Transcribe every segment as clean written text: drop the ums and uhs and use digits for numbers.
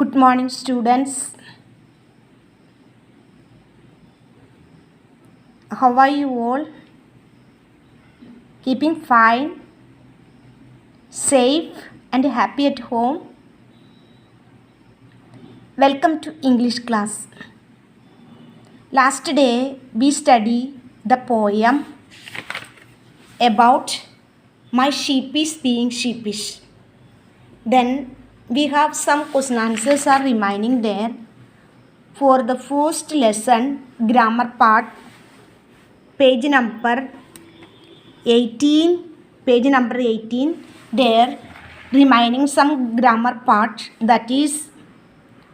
Good morning, students. How are you all? Keeping fine, safe, and happy at home? Welcome to English class. Last day we studied the poem about my sheep is being sheepish. Then we have some question answers are remaining there. For the first lesson, grammar part, page number 18, there remaining some grammar part, that is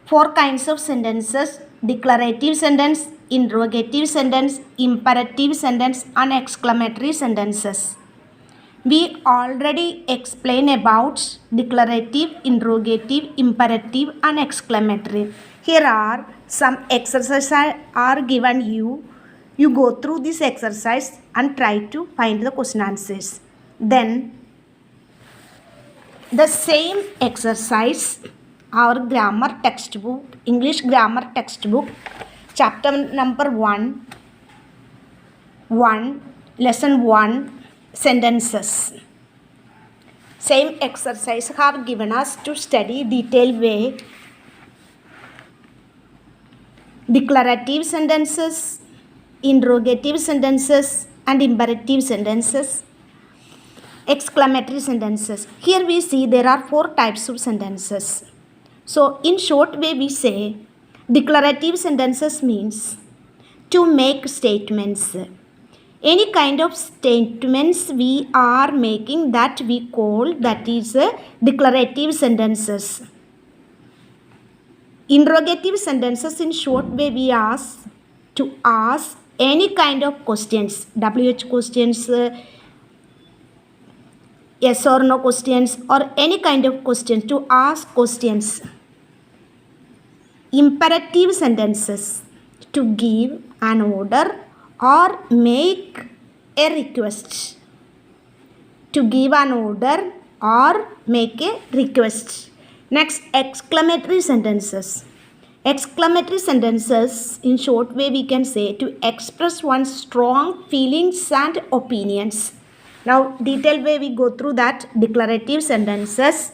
4 kinds of sentences: declarative sentence, interrogative sentence, imperative sentence, and exclamatory sentences. We already explained about declarative, interrogative, imperative, and exclamatory. Here are some exercises are given you. You go through this exercise and try to find the question answers. Then the same exercise, our grammar textbook, English grammar textbook, chapter number 1, lesson 1, sentences. Same exercise have given us to study detailed way declarative sentences, interrogative sentences, and imperative sentences, exclamatory sentences. Here we see there are 4 types of sentences. So in short way we say declarative sentences means to make statements. Any kind of statements we are making, that we call, that is declarative sentences. Interrogative sentences, in short way we ask to ask any kind of questions, WH questions, yes or no questions, or any kind of questions, to ask questions. Imperative sentences, to give an order or make a request. To give an order or make a request. Next, exclamatory sentences. Exclamatory sentences, in short way we can say to express one's strong feelings and opinions. Now detailed way we go through that. Declarative sentences.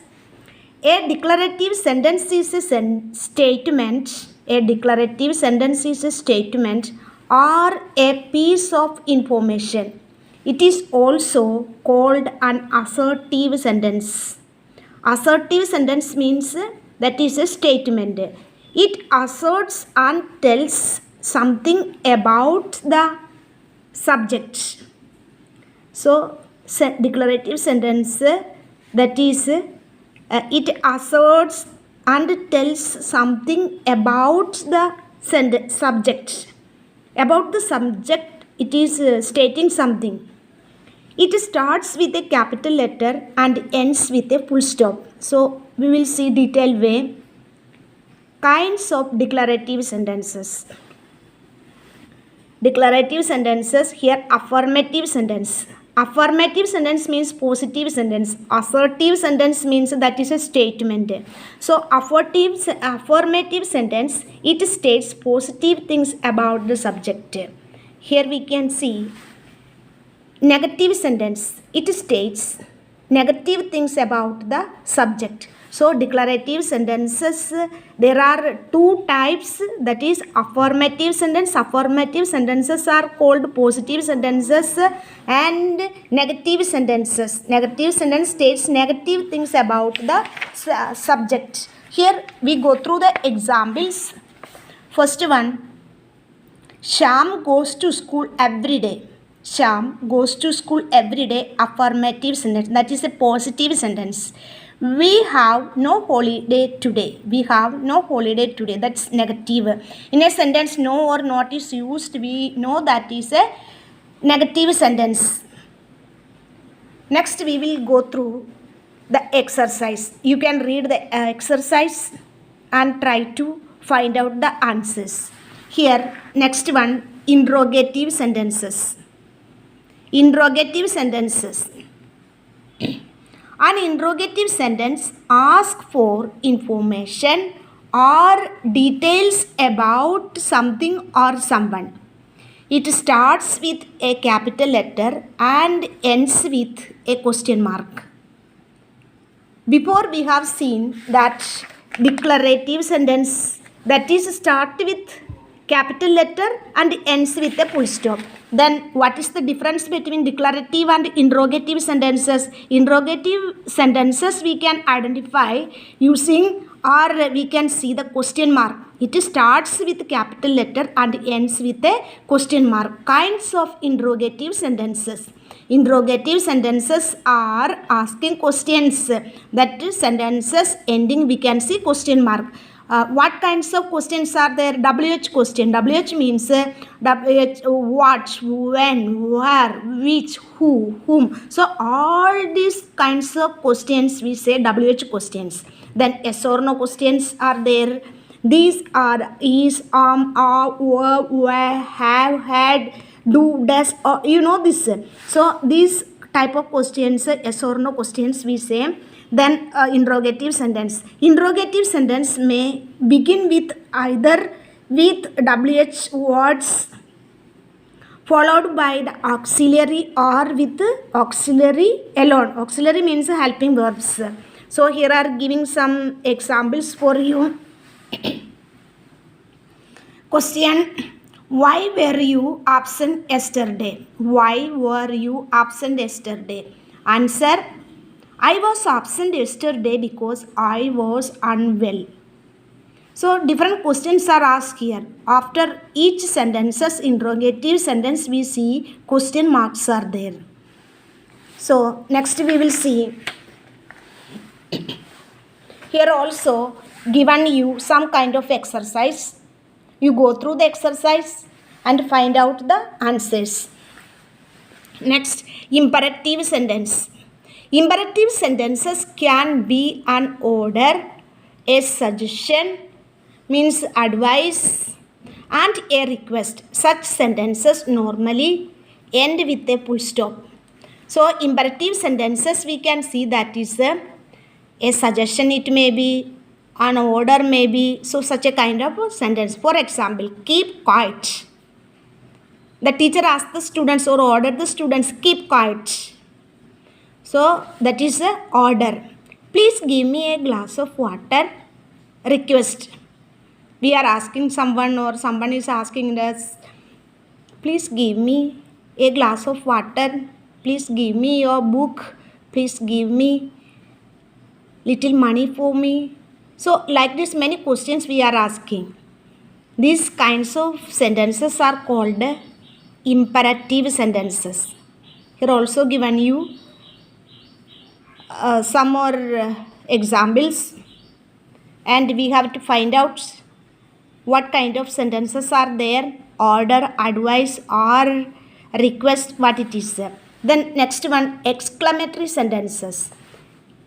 A declarative sentence is a statement. A declarative sentence is a statement or a piece of information. It is also called an assertive sentence. Assertive sentence means that is a statement. It asserts and tells something about the subject. So declarative sentence, that is it asserts and tells something about the subject. About the subject, it is stating something. It starts with a capital letter and ends with a full stop. So we will see detailed way kinds of declarative sentences. Declarative sentences, here affirmative sentence. Affirmative sentence means positive sentence. Assertive sentence means that is a statement. So affirmative sentence, it states positive things about the subject. Here we can see negative sentence. It states negative things about the subject. So declarative sentences, there are 2 types, that is affirmative sentence. Affirmative sentences are called positive sentences and negative sentences. Negative sentence states negative things about the subject. Here we go through the examples. First one, Sham goes to school every day. Sham goes to school every day. Affirmative sentence, that is a positive sentence. We have no holiday today. We have no holiday today. That's negative. In a sentence, no or not is used, we know that is a negative sentence. Next, we will go through the exercise. You can read the exercise and try to find out the answers. Here, next one, interrogative sentences. Interrogative sentences. An interrogative sentence asks for information are details about something or someone. It starts with a capital letter and ends with a question mark. Before we have seen that declarative sentence that is start with capital letter and ends with a full stop. Then what is the difference between declarative and interrogative sentences? Interrogative sentences we can identify using or we can see the question mark. It starts with capital letter and ends with a question mark. Kinds of interrogative sentences. Interrogative sentences are asking questions. That is sentences ending we can see question mark. What kinds of questions are there? WH question. WH means WH what, when, where, which, who, whom. So all these kinds of questions we say WH questions. Then yes or no questions are there. These are is, are, were, have, had, do, does, or you know this. So these type of questions, yes or no questions we say. Then interrogative sentence. Interrogative sentence may begin with either with WH words followed by the auxiliary or with auxiliary alone. Auxiliary means helping verbs. So here are giving some examples for you. Question: why were you absent yesterday? Why were you absent yesterday? Answer: I was absent yesterday because I was unwell. So different questions are asked here. After each sentences, interrogative sentence, we see question marks are there. So next we will see. Here also given you some kind of exercise. You go through the exercise and find out the answers. Next, imperative sentence. Imperative sentences can be an order, a suggestion, means advice, and a request. Such sentences normally end with a full stop. So, imperative sentences we can see that is a suggestion, it may be, an order may be. So, such a kind of sentence. For example, keep quiet. The teacher asked the students or ordered the students, keep quiet. So that is a order. Please give me a glass of water. Request. We are asking someone or someone is asking us, please give me a glass of water. Please give me your book. Please give me little money for me. So like this many questions we are asking. These kinds of sentences are called imperative sentences. Here also given you some more examples, and we have to find out what kind of sentences are there, order, advice, or request, what it is. Then next one, exclamatory sentences.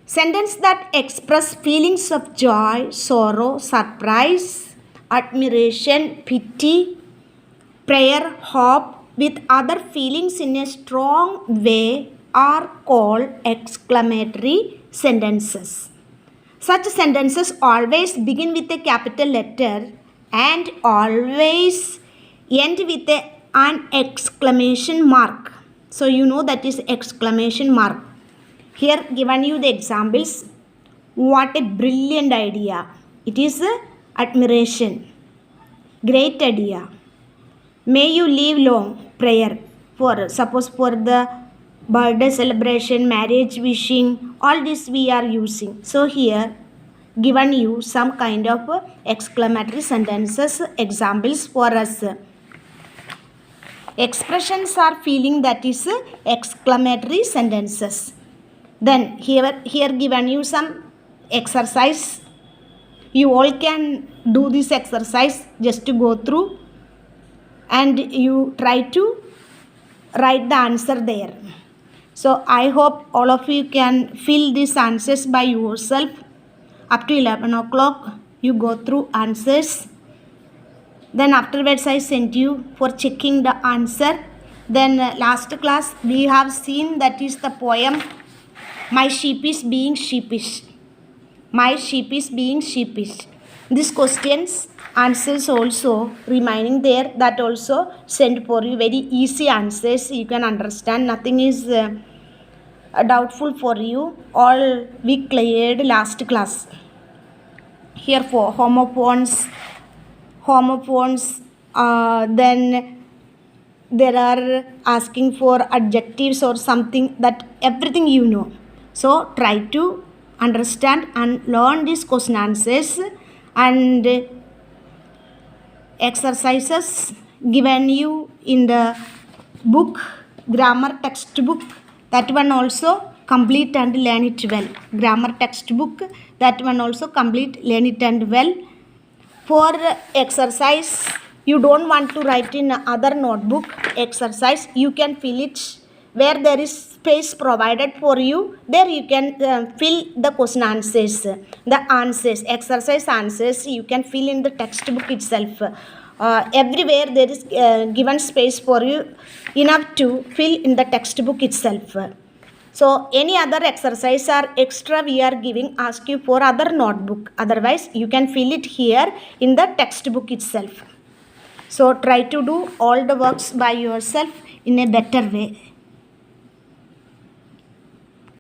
Sentence that express feelings of joy, sorrow, surprise, admiration, pity, prayer, hope with other feelings in a strong way are called exclamatory sentences. Such sentences always begin with a capital letter and always end with an exclamation mark. So you know that is exclamation mark. Here given you the examples. What a brilliant idea. It is admiration. Great idea. May you live long. Prayer. For suppose for the birthday celebration, marriage wishing, all this we are using. So here given you some kind of exclamatory sentences examples for us. Expressions are feeling, that is exclamatory sentences. Then here given you some exercise. You all can do this exercise, just to go through and you try to write the answer there. So I hope all of you can fill these answers by yourself. Up to 11 o'clock you go through answers. Then afterwards I sent you for checking the answer. Then last class we have seen, that is the poem My Sheep is Being Sheepish. My sheep is being sheepish. This questions answers also remaining there, that also sent for you very easy answers. You can understand, nothing is doubtful for you. All we cleared last class. Here for homophones, then there are asking for adjectives or something, that everything you know. So try to understand and learn these question answers and exercises given you in the book, grammar textbook, that one also complete and learn it well. Grammar textbook, that one also complete, learn it and well. For exercise, you don't want to write in other notebook exercise, you can fill it where there is space provided for you. There you can fill the question answers, the answers, exercise answers you can fill in the textbook itself. Everywhere there is given space for you enough to fill in the textbook itself. So any other exercise or extra we are giving, ask you for other notebook. Otherwise you can fill it here in the textbook itself. So try to do all the works by yourself in a better way.